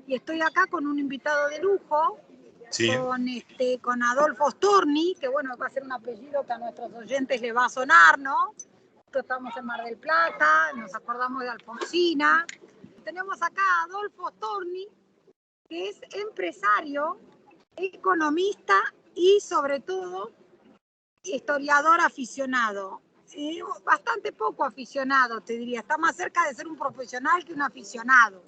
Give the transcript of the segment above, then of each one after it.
y estoy acá con un invitado de lujo, sí, con Adolfo Storni, que bueno, va a ser un apellido que a nuestros oyentes le va a sonar, ¿no? Nosotros estamos en Mar del Plata, nos acordamos de Alfonsina. Tenemos acá a Adolfo Storni, que es empresario, economista y sobre todo historiador aficionado. Bastante poco aficionado, te diría. Está más cerca de ser un profesional que un aficionado.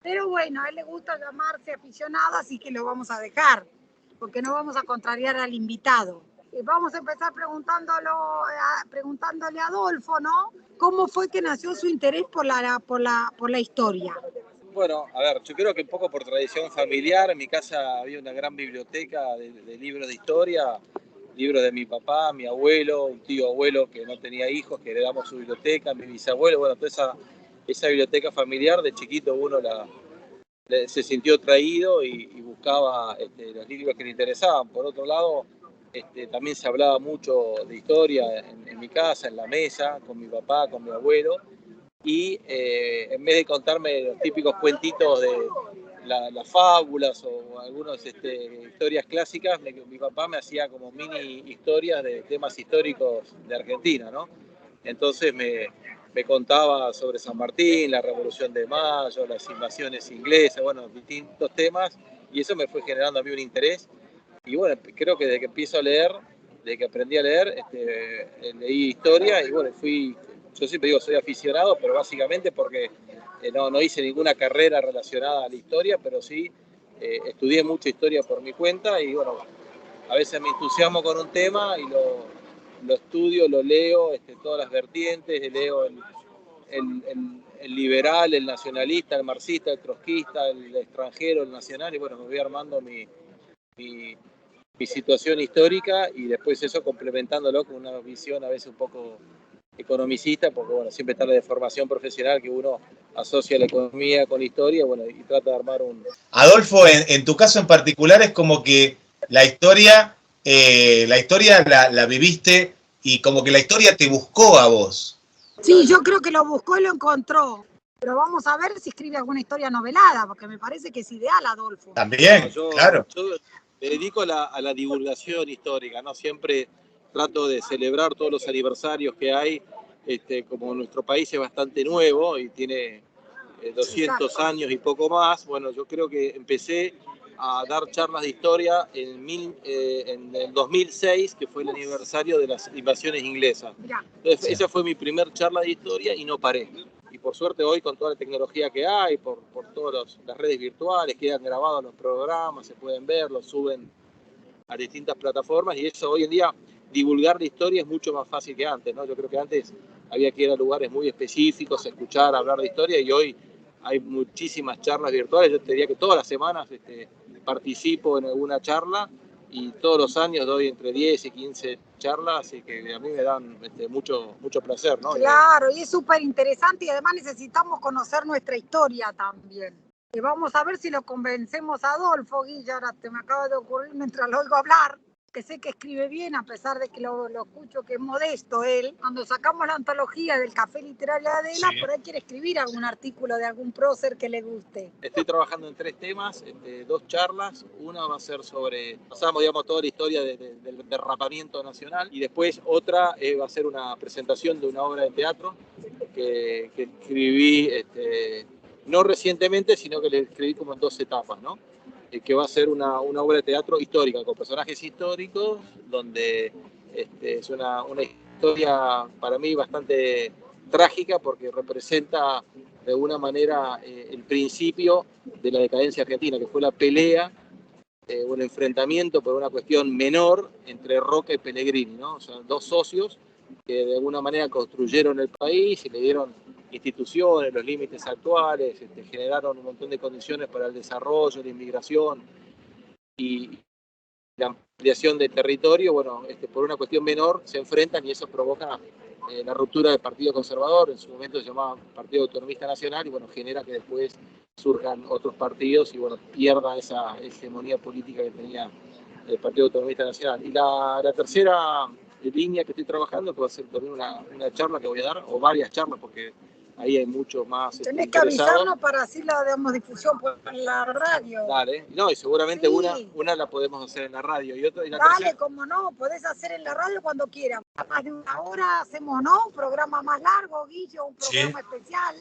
Pero bueno, a él le gusta llamarse aficionado, así que lo vamos a dejar, porque no vamos a contrariar al invitado. Vamos a empezar preguntándole a Adolfo, ¿no? ¿Cómo fue que nació su interés por la historia? Bueno, a ver, yo creo que un poco por tradición familiar, en mi casa había una gran biblioteca de libros de historia, libros de mi papá, mi abuelo, un tío abuelo que no tenía hijos, que heredamos su biblioteca, mi bisabuelo, bueno, toda esa biblioteca familiar, de chiquito uno se sintió atraído y buscaba los libros que le interesaban. Por otro lado, también se hablaba mucho de historia en mi casa, en la mesa, con mi papá, con mi abuelo. Y en vez de contarme los típicos cuentitos de las fábulas o algunas historias clásicas, mi papá me hacía como mini historias de temas históricos de Argentina, ¿no? Entonces me contaba sobre San Martín, la Revolución de Mayo, las invasiones inglesas, bueno, distintos temas, y eso me fue generando a mí un interés. Y bueno, creo que desde que empiezo a leer, desde que aprendí a leer, leí historia y bueno, yo siempre digo soy aficionado, pero básicamente porque no hice ninguna carrera relacionada a la historia, pero sí estudié mucha historia por mi cuenta y bueno, a veces me entusiasmo con un tema y lo estudio, lo leo, todas las vertientes, leo el liberal, el nacionalista, el marxista, el trotskista, el extranjero, el nacional, y bueno, me voy armando mi situación histórica y después eso complementándolo con una visión a veces un poco economicista, porque bueno, siempre está la deformación profesional que uno asocia la economía con la historia, bueno, y trata de armar un... Adolfo, en tu caso en particular es como que la historia la viviste y como que la historia te buscó a vos. Sí, yo creo que lo buscó y lo encontró. Pero vamos a ver si escribe alguna historia novelada, porque me parece que es ideal, Adolfo. También, No, claro. Yo me dedico a la divulgación histórica, ¿no? Siempre trato de celebrar todos los aniversarios que hay, como nuestro país es bastante nuevo y tiene 200 años y poco más, bueno, yo creo que empecé a dar charlas de historia en el 2006, que fue el aniversario de las invasiones inglesas. Entonces, esa fue mi primer charla de historia y no paré. Y por suerte hoy, con toda la tecnología que hay, por todas las redes virtuales, quedan grabados los programas, se pueden ver, los suben a distintas plataformas y eso hoy en día, divulgar la historia es mucho más fácil que antes, ¿no? Yo creo que antes había que ir a lugares muy específicos, escuchar, hablar de historia y hoy hay muchísimas charlas virtuales. Yo te diría que todas las semanas participo en alguna charla y todos los años doy entre 10 y 15 charlas y que a mí me dan mucho placer, ¿no? Claro, y es súper interesante y además necesitamos conocer nuestra historia también. Y vamos a ver si lo convencemos a Adolfo, Guilla, ahora te me acaba de ocurrir mientras lo oigo hablar, que sé que escribe bien, a pesar de que lo escucho que es modesto él. Cuando sacamos la antología del Café Literario de Adela, sí, por ahí quiere escribir algún artículo de algún prócer que le guste. Estoy trabajando en 3 temas, 2 charlas. Una va a ser pasamos digamos toda la historia del derrapamiento nacional y después otra va a ser una presentación de una obra de teatro que escribí no recientemente, sino que le escribí como en 2 etapas, ¿no? Que va a ser una obra de teatro histórica, con personajes históricos, donde es una historia para mí bastante trágica porque representa de alguna manera el principio de la decadencia argentina, que fue la pelea o el enfrentamiento por una cuestión menor entre Roca y Pellegrini, ¿no? O sea, 2 socios que de alguna manera construyeron el país y le dieron instituciones, los límites actuales, generaron un montón de condiciones para el desarrollo, la inmigración y la ampliación de territorio. Bueno, por una cuestión menor se enfrentan y eso provoca la ruptura del Partido Conservador, en su momento se llamaba Partido Autonomista Nacional, y bueno, genera que después surjan otros partidos y bueno, pierda esa hegemonía política que tenía el Partido Autonomista Nacional. Y la tercera línea que estoy trabajando, que va a ser también una charla que voy a dar, o varias charlas, porque ahí hay muchos más Tenés que interesados. avisarnos para así la damos difusión por la radio. Dale, no, y seguramente Sí. una la podemos hacer en la radio y otra y la Dale, tercera. como no, podés hacer en la radio cuando quieras. Más de una hora hacemos, ¿no? Un programa más largo, Guillo, un programa especial.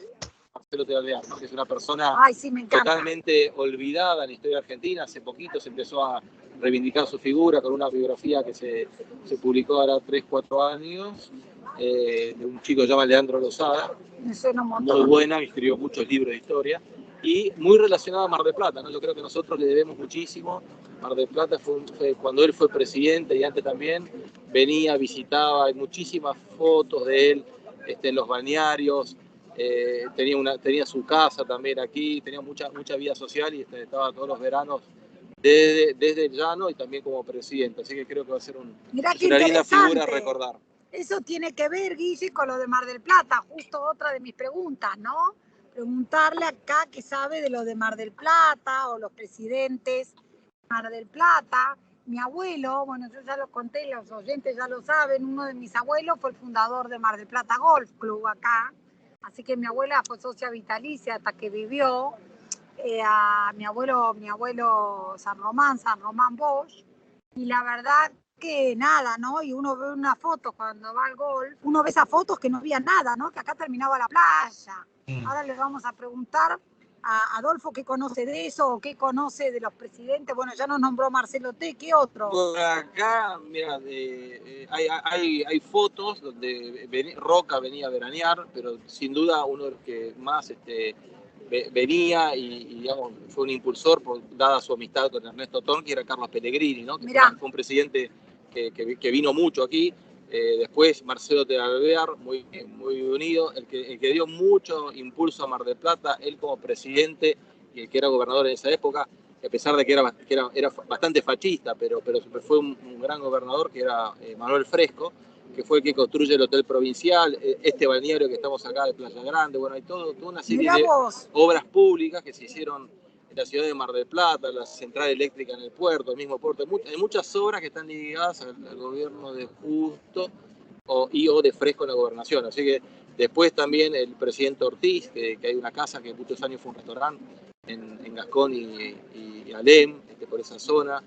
Marcelo Tealvear, ¿no? Que es una persona Ay, sí, me encanta. totalmente olvidada en la historia argentina. Hace poquito se empezó a reivindicar su figura con una biografía que se publicó ahora 3, 4 años, de un chico que se llama Leandro Lozada, Me suena un montón. muy buena, que escribió muchos libros de historia, y muy relacionada a Mar del Plata, ¿no? Yo creo que nosotros le debemos muchísimo. Mar del Plata fue cuando él fue presidente y antes también, venía, visitaba, hay muchísimas fotos de él en los balnearios. Tenía su casa también aquí, tenía mucha vida social y estaba todos los veranos desde el llano y también como presidente. Así que creo que va a ser Mirá una linda figura a interesante. recordar. Eso tiene que ver, Guille, con lo de Mar del Plata, justo otra de mis preguntas, ¿no? Preguntarle acá qué sabe de lo de Mar del Plata o los presidentes de Mar del Plata. Mi abuelo, bueno, yo ya lo conté, los oyentes ya lo saben, uno de mis abuelos fue el fundador de Mar del Plata Golf Club acá. Así que mi abuela fue socia vitalicia hasta que vivió. A mi abuelo San Román Bosch. Y la verdad que nada, ¿no? Y uno ve una foto cuando va al golf, uno ve esas fotos que no había nada, ¿no? Que acá terminaba la playa. Ahora le vamos a preguntar a Adolfo qué conoce de eso o qué conoce de los presidentes. Bueno, ya nos nombró Marcelo T, ¿qué otro? Por acá, mira, hay fotos donde Roca venía a veranear, pero sin duda uno de los que más venía y digamos, fue un impulsor, dada su amistad con Ernesto Tonki, era Carlos Pellegrini, ¿no? Que fue un presidente que vino mucho aquí. Después Marcelo Tealvear, muy unido, el que dio mucho impulso a Mar del Plata, él como presidente y el que era gobernador en esa época, a pesar de que era bastante fascista, pero fue un gran gobernador, que era Manuel Fresco, que fue el que construye el Hotel Provincial, este balneario que estamos acá de Playa Grande. Bueno, hay toda una serie de obras públicas que se hicieron en la ciudad de Mar del Plata, la central eléctrica en el puerto, el mismo puerto. Hay muchas obras que están ligadas al gobierno de Justo o de Fresco en la gobernación. Así que después también el presidente Ortiz, que hay una casa que muchos años fue un restaurante en Gascón y Alem, por esa zona.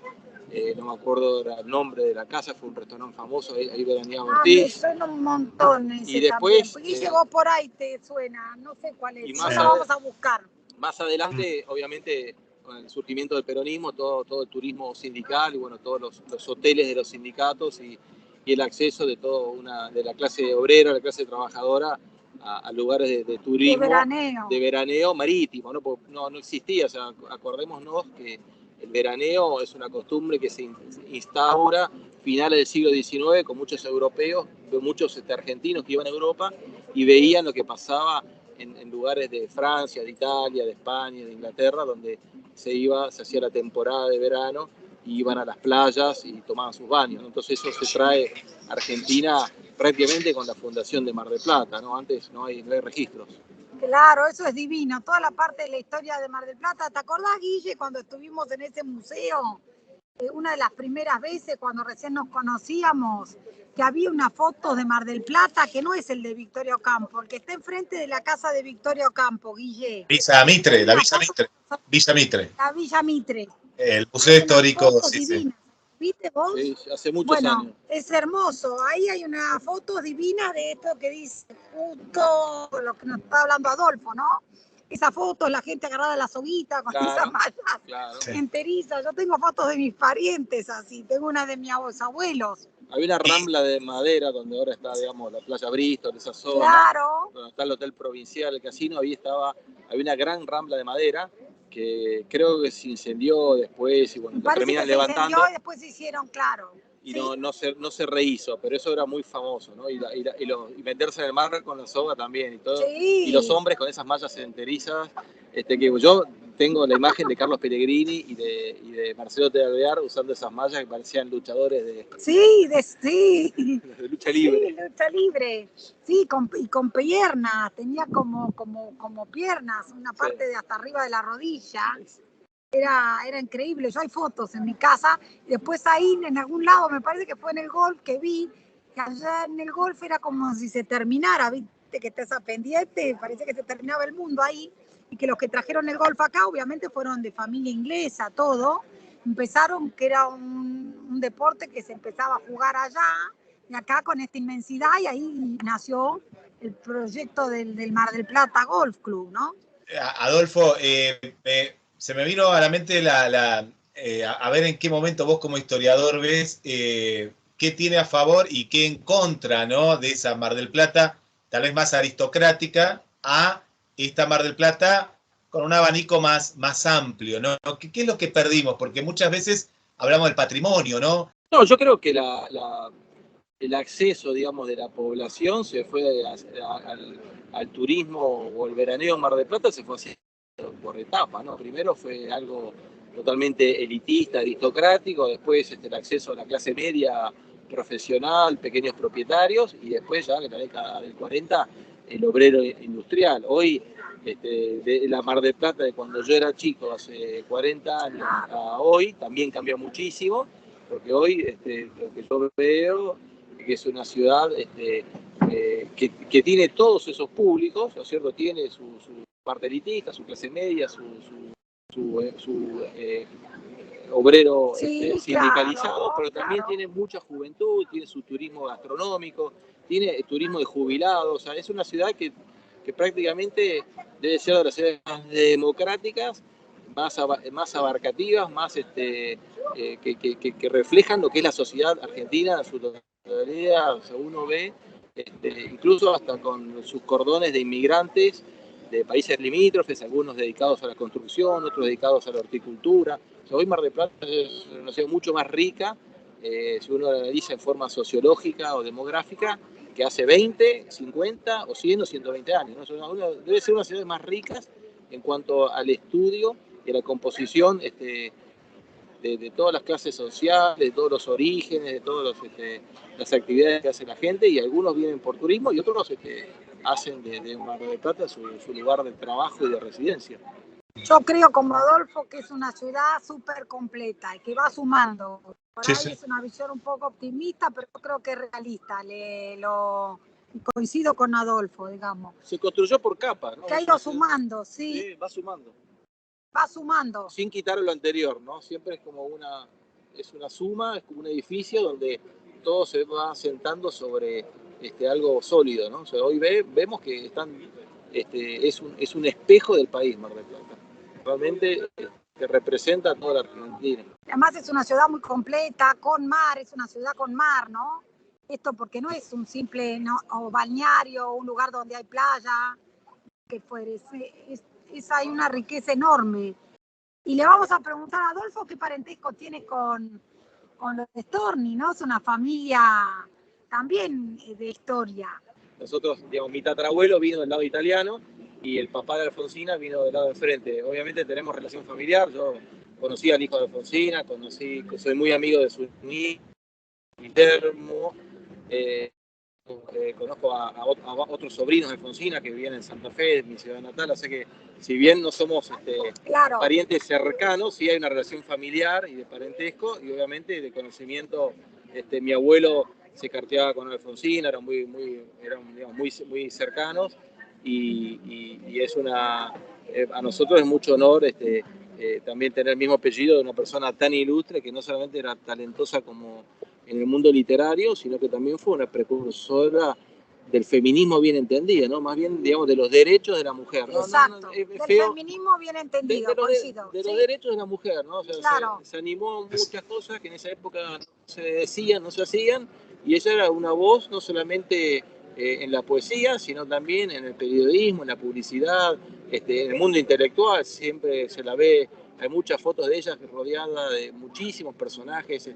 No me acuerdo el nombre de la casa, fue un restaurante famoso, ahí veraneaba Ortiz. Me suena un montón ese y después, y llegó por ahí, te suena, no sé cuál es, ya la vamos a buscar. Más adelante, obviamente, con el surgimiento del peronismo, todo el turismo sindical y bueno, todos los hoteles de los sindicatos y el acceso de la clase obrera, la clase trabajadora a lugares de turismo, de veraneo marítimo, ¿no? Porque no existía, o sea, acordémonos que el veraneo es una costumbre que se instaura finales del siglo XIX con muchos europeos, muchos argentinos que iban a Europa y veían lo que pasaba en lugares de Francia, de Italia, de España, de Inglaterra, donde se hacía la temporada de verano y iban a las playas y tomaban sus baños, ¿no? Entonces eso se trae a Argentina prácticamente con la fundación de Mar del Plata, ¿no? Antes no hay registros. Claro, eso es divino, toda la parte de la historia de Mar del Plata. ¿Te acordás, Guille, cuando estuvimos en ese museo? Una de las primeras veces, cuando recién nos conocíamos, que había una foto de Mar del Plata, que no es el de Victoria Ocampo, el que está enfrente de la casa de Victoria Ocampo, Guille. La Villa Mitre. La Villa Mitre. El Museo Histórico, sí. ¿Viste vos? Sí, hace muchos años. Es hermoso. Ahí hay una foto divina de esto que dice justo lo que nos está hablando Adolfo, ¿no? Esa foto, la gente agarrada a la soguita con esas mallas enterizas. Yo tengo fotos de mis parientes así. Tengo una de mis abuelos. Había una rambla de madera donde ahora está, digamos, la playa Bristol, esa zona. Claro. Donde está el Hotel Provincial, el casino, había una gran rambla de madera que creo que se incendió después y bueno, la terminan levantando. Y después se hicieron, claro. Y no se rehizo, pero eso era muy famoso, ¿no? Y meterse en el mar con la soga también y todo. Sí. Y los hombres con esesas mallas enterizas. Que yo tengo la imagen de Carlos Pellegrini y de Marcelo Tealvear usando esas mallas que parecían luchadores de lucha libre. Sí, lucha libre. Sí, con piernas, tenía como piernas, una parte de hasta arriba de la rodilla. Era increíble. Yo hay fotos en mi casa y después ahí en algún lado, me parece que fue en el golf que vi, que allá en el golf era como si se terminara, ¿viste? viste que está esa pendiente, parece que se terminaba el mundo ahí, y que los que trajeron el golf acá obviamente fueron de familia inglesa, todo, empezaron que era un deporte que se empezaba a jugar allá, y acá con esta inmensidad, y ahí nació el proyecto del Mar del Plata Golf Club, ¿no? Adolfo, se me vino a la mente a ver en qué momento vos como historiador ves qué tiene a favor y qué en contra, ¿no?, de esa Mar del Plata, tal vez más aristocrática, a esta Mar del Plata con un abanico más amplio, ¿no? ¿Qué es lo que perdimos? Porque muchas veces hablamos del patrimonio, ¿no? No, yo creo que el acceso, digamos, de la población se fue al turismo o el veraneo en Mar del Plata, se fue haciendo por etapas, ¿no? Primero fue algo totalmente elitista, aristocrático, después el acceso a la clase media, profesional, pequeños propietarios, y después ya en la década del 40 el obrero industrial. Hoy de la Mar del Plata de cuando yo era chico, hace 40 años, a hoy también cambió muchísimo, porque hoy lo que yo veo que es una ciudad que tiene todos esos públicos, ¿no es cierto? Tiene su parte elitista, su clase media, su obrero Sí, sindicalizado, claro, pero también claro. tiene mucha juventud, tiene su turismo gastronómico, tiene turismo de jubilados, o sea, es una ciudad que prácticamente debe ser de las ciudades más democráticas, más abarcativas, más que reflejan lo que es la sociedad argentina en su totalidad. O sea, uno ve, incluso hasta con sus cordones de inmigrantes de países limítrofes, algunos dedicados a la construcción, otros dedicados a la horticultura. O sea, hoy Mar del Plata es una ciudad mucho más rica, si uno la analiza en forma sociológica o demográfica, que hace 20, 50 o 100 o 120 años, ¿no? Debe ser una de las ciudades más ricas en cuanto al estudio y a la composición de todas las clases sociales, de todos los orígenes, de todas las actividades que hace la gente, y algunos vienen por turismo y otros hacen de Mar del Plata su lugar de trabajo y de residencia. Yo creo como Adolfo que es una ciudad súper completa y que va sumando. Por ahí es una visión un poco optimista, pero yo creo que es realista. Coincido con Adolfo, digamos. Se construyó por capas, ¿no? Que ha ido sumando, sí. Sí, va sumando. Va sumando. Sin quitar lo anterior, ¿no? Siempre es como una suma, es como un edificio donde todo se va asentando sobre algo sólido, ¿no? O sea, hoy vemos que es un espejo del país, Mar del Plata. Realmente que representa a toda la Argentina. Además es una ciudad muy completa, con mar, es una ciudad con mar, ¿no? Esto porque no es un simple o balneario, un lugar donde hay playa, que fuere, hay una riqueza enorme. Y le vamos a preguntar a Adolfo qué parentesco tiene con los de Storni, ¿no? Es una familia también de historia. Nosotros, digamos, mi tatarabuelo vino del lado italiano y el papá de Alfonsina vino del lado de frente. Obviamente tenemos relación familiar, yo conocí al hijo de Alfonsina, soy muy amigo de su niño, Guillermo, conozco a otros sobrinos de Alfonsina que viven en Santa Fe, mi ciudad natal, así que si bien no somos claro, parientes cercanos, sí hay una relación familiar y de parentesco y obviamente de conocimiento. Mi abuelo se carteaba con Alfonsina, eran muy cercanos y es a nosotros es mucho honor también tener el mismo apellido de una persona tan ilustre que no solamente era talentosa como en el mundo literario, sino que también fue una precursora del feminismo bien entendido, ¿no? Más bien, digamos, de los derechos de la mujer, ¿no? Exacto, del feminismo bien entendido, coincido. De los derechos de la mujer, ¿no? O sea, claro. se animó a muchas cosas que en esa época no se decían, no se hacían, y ella era una voz no solamente en la poesía, sino también en el periodismo, en la publicidad, en el mundo intelectual, siempre se la ve, hay muchas fotos de ella rodeada de muchísimos personajes,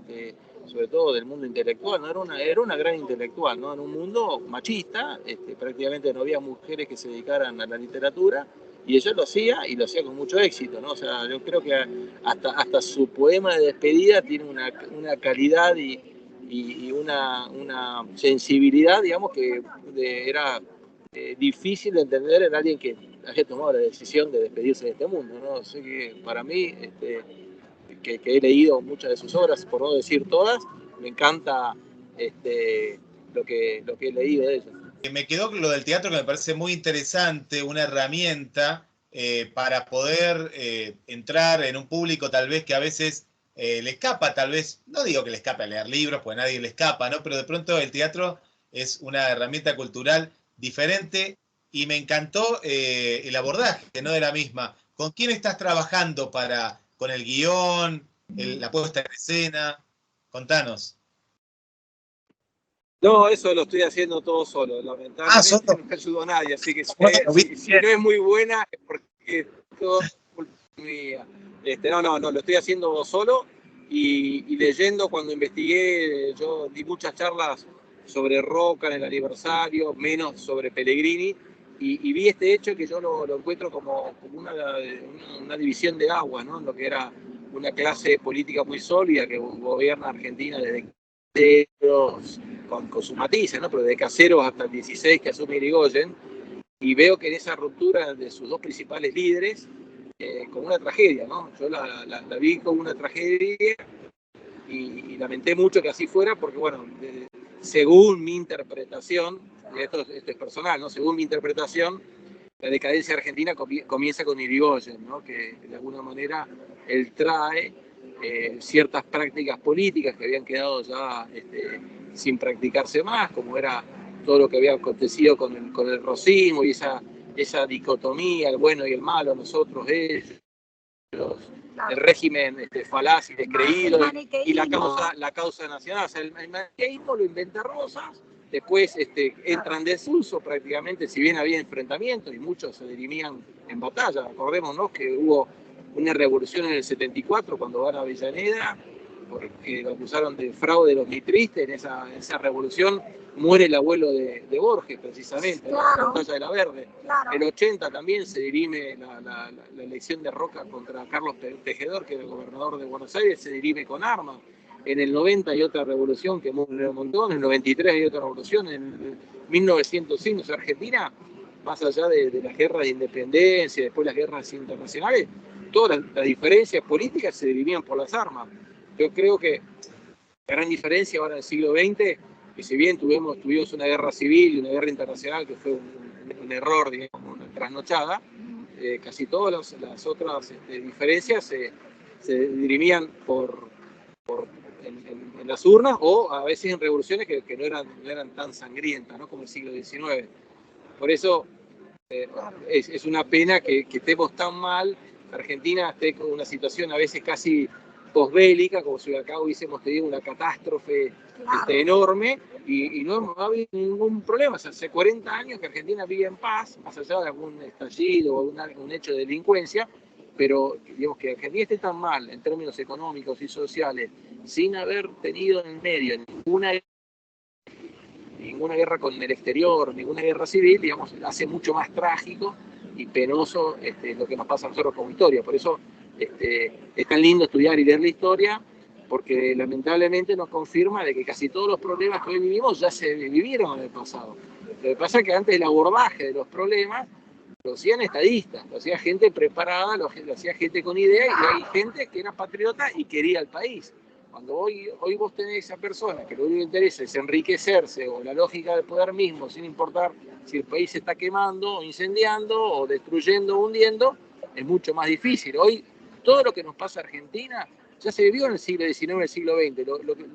sobre todo del mundo intelectual, ¿no? Era una gran intelectual, ¿no? En un mundo machista, prácticamente no había mujeres que se dedicaran a la literatura, y ella lo hacía, y lo hacía con mucho éxito, ¿no? O sea, yo creo que hasta su poema de despedida tiene una calidad y una sensibilidad, digamos, que era difícil de entender en alguien que haya tomado la decisión de despedirse de este mundo, ¿no? Así que para mí, que he leído muchas de sus obras, por no decir todas, me encanta lo que he leído de ella. Me quedó lo del teatro que me parece muy interesante, una herramienta para poder entrar en un público tal vez que a veces le escapa, tal vez, no digo que le escape a leer libros, pues a nadie le escapa, ¿no? Pero de pronto el teatro es una herramienta cultural diferente y me encantó el abordaje, ¿no? De la misma. ¿Con quién estás trabajando con el guión, la puesta en escena? Contanos. No, eso lo estoy haciendo todo solo. Lamentablemente no me ayudó a nadie, así que Bueno, si no es muy buena es porque todo es culpa mía. No, lo estoy haciendo solo y leyendo. Cuando investigué, yo di muchas charlas sobre Roca en el aniversario, menos sobre Pellegrini, y vi este hecho que yo lo encuentro como una división de aguas, ¿no? Lo que era una clase política muy sólida que gobierna Argentina desde con sus matices, ¿no? Pero de Caseros hasta el 16 que asume Irigoyen, y veo que en esa ruptura de sus dos principales líderes, como una tragedia, ¿no? Yo la vi como una tragedia y lamenté mucho que así fuera, porque bueno, según mi interpretación, esto es personal, ¿no? Según mi interpretación, la decadencia argentina comienza con Irigoyen, ¿no? Que de alguna manera él trae ciertas prácticas políticas que habían quedado ya sin practicarse más, como era todo lo que había acontecido con el rosismo y esa dicotomía, el bueno y el malo, nosotros, ellos, el régimen falaz y descreído, y la causa nacional. O sea, el maniqueísmo lo inventa Rosas, después entra en desuso prácticamente, si bien había enfrentamientos y muchos se dirimían en batalla. Acordémonos que hubo una revolución en el 74 cuando van a Avellaneda, porque lo acusaron de fraude de los mitristas. En esa revolución muere el abuelo de Borges, precisamente, claro, en la batalla de la Verde. Claro. En el 80 también se dirime la elección de Roca contra Carlos Tejedor, que era el gobernador de Buenos Aires, se dirime con armas. En el 90 hay otra revolución que muere un montón, en el 93 hay otra revolución, en 1905, o sea, Argentina, más allá de las guerras de independencia, después las guerras internacionales, todas las diferencias políticas se dirimían por las armas. Yo creo que la gran diferencia ahora en el siglo XX, que si bien tuvimos una guerra civil y una guerra internacional que fue un error, digamos, una trasnochada, casi todas las otras diferencias se dirimían en las urnas o a veces en revoluciones que no eran tan sangrientas, ¿no? Como el siglo XIX. Por eso es una pena que estemos tan mal, Argentina esté con una situación a veces casi posbélica, como si acá hubiésemos tenido una catástrofe enorme y no ha habido ningún problema. O sea, hace 40 años que Argentina vive en paz, más allá de algún estallido o un hecho de delincuencia, pero digamos que Argentina esté tan mal en términos económicos y sociales, sin haber tenido en el medio ninguna guerra con el exterior, ninguna guerra civil, digamos, hace mucho más trágico y penoso lo que nos pasa a nosotros como historia. Por eso es tan lindo estudiar y leer la historia, porque lamentablemente nos confirma de que casi todos los problemas que hoy vivimos ya se vivieron en el pasado. Lo que pasa es que antes el abordaje de los problemas lo hacían estadistas, lo hacía gente preparada, lo hacía gente con idea, y hay gente que era patriota y quería el país. Cuando hoy vos tenés a personas que lo único que interesa es enriquecerse o la lógica del poder mismo, sin importar si el país se está quemando, o incendiando, o destruyendo, o hundiendo, es mucho más difícil. Hoy todo lo que nos pasa a Argentina ya se vivió en el siglo XIX, en el siglo XX.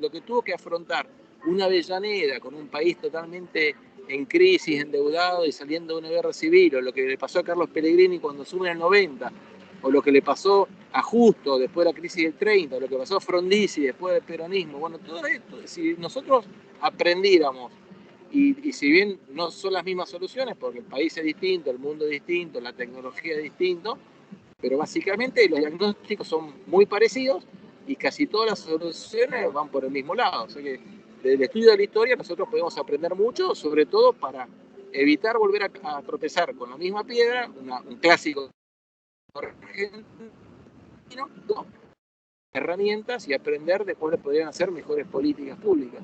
Lo que tuvo que afrontar una Avellaneda con un país totalmente en crisis, endeudado y saliendo de una guerra civil, o lo que le pasó a Carlos Pellegrini cuando asume en el 90, o lo que le pasó a Justo después de la crisis del 30, o lo que pasó a Frondizi después del peronismo. Bueno, todo esto, si nosotros aprendiéramos, y si bien no son las mismas soluciones, porque el país es distinto, el mundo es distinto, la tecnología es distinto, pero básicamente los diagnósticos son muy parecidos y casi todas las soluciones van por el mismo lado. O sea que desde el estudio de la historia nosotros podemos aprender mucho, sobre todo para evitar volver a tropezar con la misma piedra, un clásico argentino, herramientas y aprender de cuáles podrían hacer mejores políticas públicas.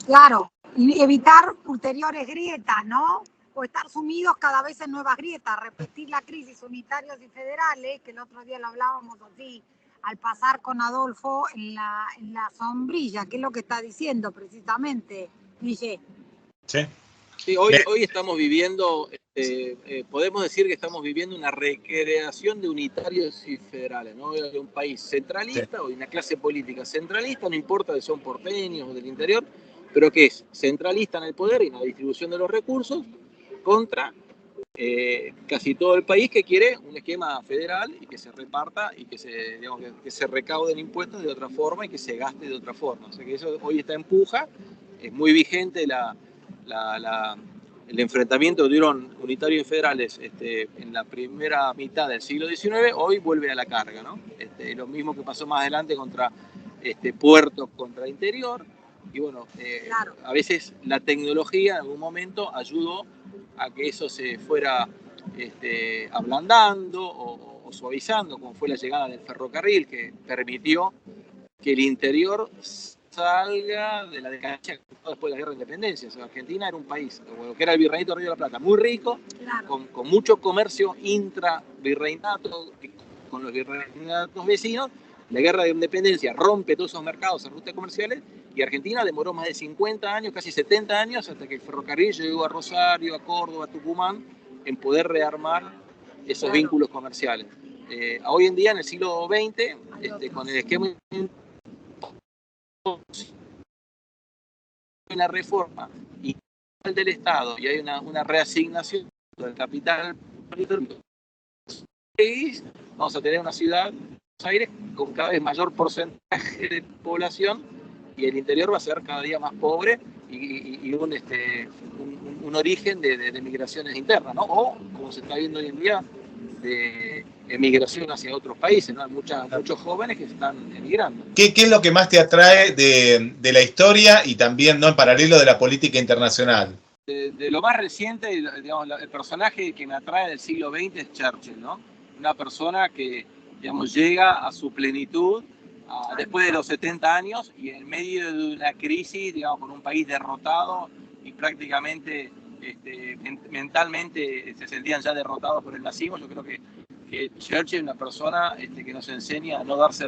Claro, y evitar ulteriores grietas, ¿no? O estar sumidos cada vez en nuevas grietas, repetir la crisis unitarios y federales, que el otro día lo hablábamos así, al pasar con Adolfo en la sombrilla, que es lo que está diciendo precisamente, Guille. Sí. Sí, hoy estamos viviendo, podemos decir que estamos viviendo una recreación de unitarios y federales, ¿no? De un país centralista o de una clase política centralista, no importa si son porteños o del interior, pero que es centralista en el poder y en la distribución de los recursos contra casi todo el país que quiere un esquema federal y que se reparta y que se, digamos, que se recauden impuestos de otra forma y que se gaste de otra forma. O sea que eso hoy está en puja, es muy vigente el enfrentamiento que tuvieron unitarios y federales en la primera mitad del siglo XIX, hoy vuelve a la carga, ¿no? Lo mismo que pasó más adelante contra puertos contra interior. Y bueno, claro, a veces la tecnología en algún momento ayudó a que eso se fuera ablandando o suavizando, como fue la llegada del ferrocarril, que permitió que el interior salga de la decadencia después de la guerra de independencia. O sea, Argentina era un país, que era el virreinato de Río de la Plata, muy rico, claro, con mucho comercio intra-virreinato, con los virreinatos vecinos. La guerra de independencia rompe todos esos mercados en rutas comerciales y Argentina demoró más de 50 años, casi 70 años, hasta que el ferrocarril llegó a Rosario, a Córdoba, a Tucumán, en poder rearmar esos, claro, vínculos comerciales. Hoy en día, en el siglo XX, con el esquema una reforma del Estado y hay una reasignación del capital, vamos a tener una ciudad, Buenos Aires, con cada vez mayor porcentaje de población y el interior va a ser cada día más pobre y un origen de migraciones internas, ¿no? O, como se está viendo hoy en día, de emigración hacia otros países, ¿no? Hay muchos jóvenes que están emigrando. ¿Qué es lo que más te atrae de la historia y también, ¿no?, en paralelo de la política internacional? De lo más reciente, digamos, el personaje que me atrae del siglo XX es Churchill, ¿no? Una persona que, digamos, llega a su plenitud después de los 70 años y en medio de una crisis, digamos, con un país derrotado y prácticamente mentalmente se sentían ya derrotados por el nazismo. Yo creo que Churchill es una persona que nos enseña a no darse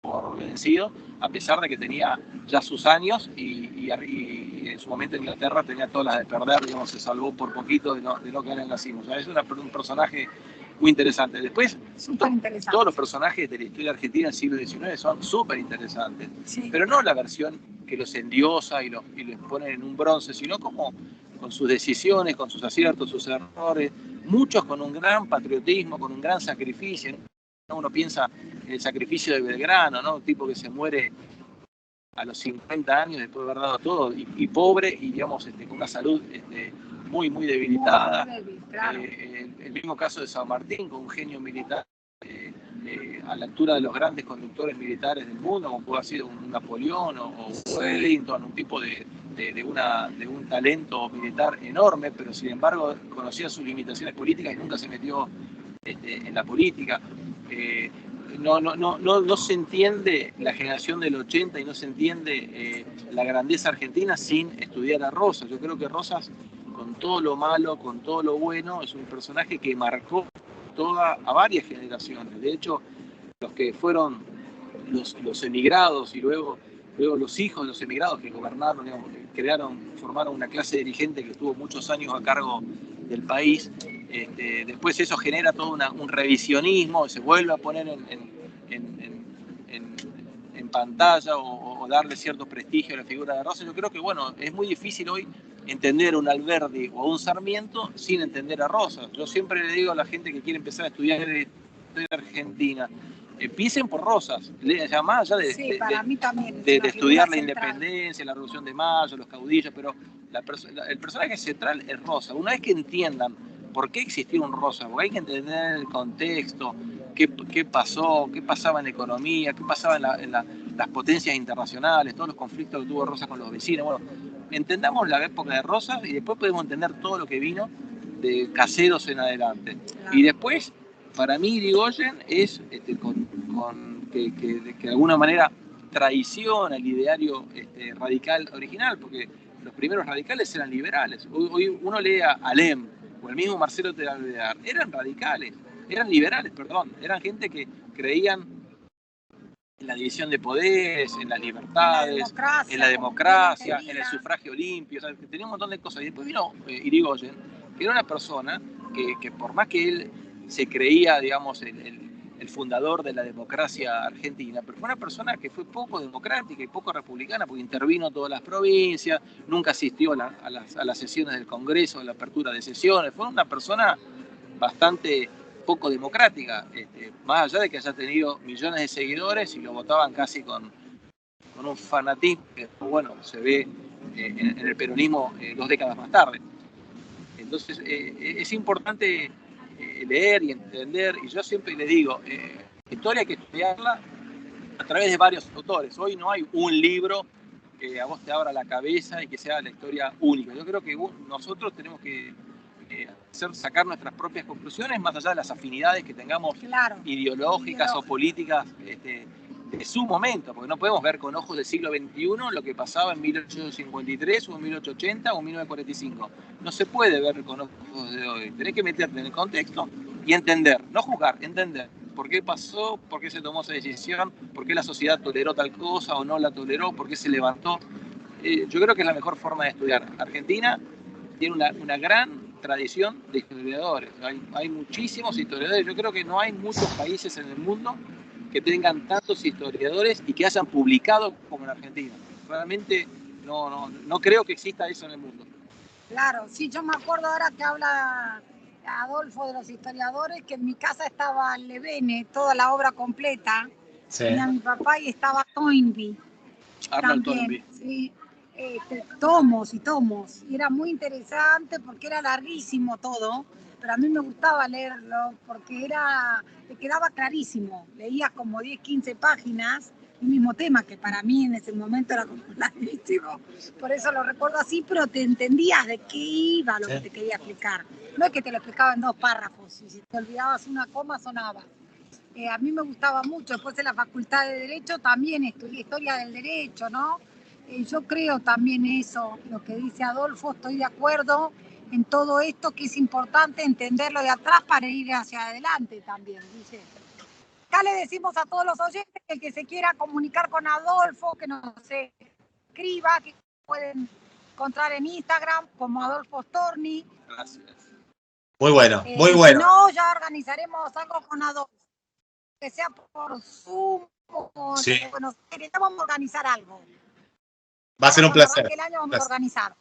por vencido, a pesar de que tenía ya sus años y en su momento Inglaterra tenía todas las de perder, digamos, se salvó por poquito de no caer en el nazismo. O sea, es un personaje muy interesante. Después, todos los personajes de la historia argentina del siglo XIX son súper interesantes, sí, pero no la versión que los endiosa y los pone en un bronce, sino como con sus decisiones, con sus aciertos, sus errores, muchos con un gran patriotismo, con un gran sacrificio. Uno piensa en el sacrificio de Belgrano, ¿no? Un tipo que se muere a los 50 años después de haber dado todo y pobre y, digamos, con una salud muy, muy debilitada. Muy débil, claro. El mismo caso de San Martín, con un genio militar a la altura de los grandes conductores militares del mundo, como pudo haber sido un Napoleón o Wellington, un tipo de un talento militar enorme, pero sin embargo conocía sus limitaciones políticas y nunca se metió en la política. No se entiende la generación del 80 y no se entiende la grandeza argentina sin estudiar a Rosas. Yo creo que Rosas, con todo lo malo, con todo lo bueno, es un personaje que marcó a varias generaciones. De hecho, los que fueron los emigrados y luego los hijos de los emigrados que gobernaron, digamos, formaron una clase dirigente que estuvo muchos años a cargo del país. Después eso genera todo un revisionismo, se vuelve a poner en pantalla o darle cierto prestigio a la figura de Rosas. Yo creo que, bueno, es muy difícil hoy entender a un Alberdi o a un Sarmiento sin entender a Rosas. Yo siempre le digo a la gente que quiere empezar a estudiar historia argentina, empiecen por Rosas, más allá de estudiar la independencia, la Revolución de Mayo, los caudillos, pero el personaje central es Rosas. Una vez que entiendan por qué existía un Rosas, porque hay que entender el contexto, qué pasó, qué pasaba en la economía, qué pasaba en las potencias internacionales, todos los conflictos que tuvo Rosas con los vecinos. Bueno, entendamos la época de Rosas y después podemos entender todo lo que vino de Caseros en adelante. Claro. Y después, para mí, Irigoyen es que de alguna manera traiciona el ideario radical original, porque los primeros radicales eran liberales. Hoy uno lee a Alem o el mismo Marcelo Teralvear, eran radicales, eran liberales, perdón, eran gente que creían en la división de poderes, en las libertades, en la democracia, en el sufragio limpio, o sea, tenía un montón de cosas. Y después vino Irigoyen, que era una persona que por más que él se creía, digamos, el fundador de la democracia argentina, pero fue una persona que fue poco democrática y poco republicana, porque intervino en todas las provincias, nunca asistió a las sesiones del Congreso, a la apertura de sesiones, fue una persona bastante poco democrática, más allá de que haya tenido millones de seguidores y lo votaban casi con un fanatismo que, bueno, se ve en el peronismo 2 décadas más tarde. Entonces, es importante leer y entender, y yo siempre le digo, la historia hay que estudiarla a través de varios autores. Hoy no hay un libro que a vos te abra la cabeza y que sea la historia única. Yo creo que nosotros tenemos que sacar nuestras propias conclusiones, más allá de las afinidades que tengamos ideológicas o políticas de su momento, porque no podemos ver con ojos del siglo XXI lo que pasaba en 1853 o en 1880 o en 1945. No se puede ver con ojos de hoy. Tenés que meterte en el contexto y entender, no juzgar, entender por qué pasó, por qué se tomó esa decisión, por qué la sociedad toleró tal cosa o no la toleró, por qué se levantó. Yo creo que es la mejor forma de estudiar. Argentina tiene una gran tradición de historiadores. Hay muchísimos historiadores. Yo creo que no hay muchos países en el mundo que tengan tantos historiadores y que hayan publicado como en Argentina. Realmente no creo que exista eso en el mundo. Claro, sí, yo me acuerdo ahora que habla Adolfo de los historiadores, que en mi casa estaba Levene, toda la obra completa. Sí. Tenía mi papá y estaba Toynbee. Arnold Toynbee. Sí. Tomos y tomos. Y era muy interesante porque era larguísimo todo, pero a mí me gustaba leerlo porque te quedaba clarísimo. Leías como 10, 15 páginas, el mismo tema que para mí en ese momento era como larguísimo. Por eso lo recuerdo así, pero te entendías de qué iba lo que te quería explicar. No es que te lo explicaba en 2 párrafos, y si te olvidabas una coma sonaba. A mí me gustaba mucho. Después en la Facultad de Derecho también estudié Historia del Derecho, ¿no? Yo creo también eso, lo que dice Adolfo, estoy de acuerdo en todo esto, que es importante entenderlo de atrás para ir hacia adelante también, dice. Acá le decimos a todos los oyentes que el que se quiera comunicar con Adolfo, que nos escriba, que pueden encontrar en Instagram como Adolfo Storni. Gracias. Muy bueno, muy bueno. Si no, ya organizaremos algo con Adolfo, que sea por Zoom o sí. Buenos Aires, vamos a organizar algo. Va a ser un placer. El año vamos a organizar.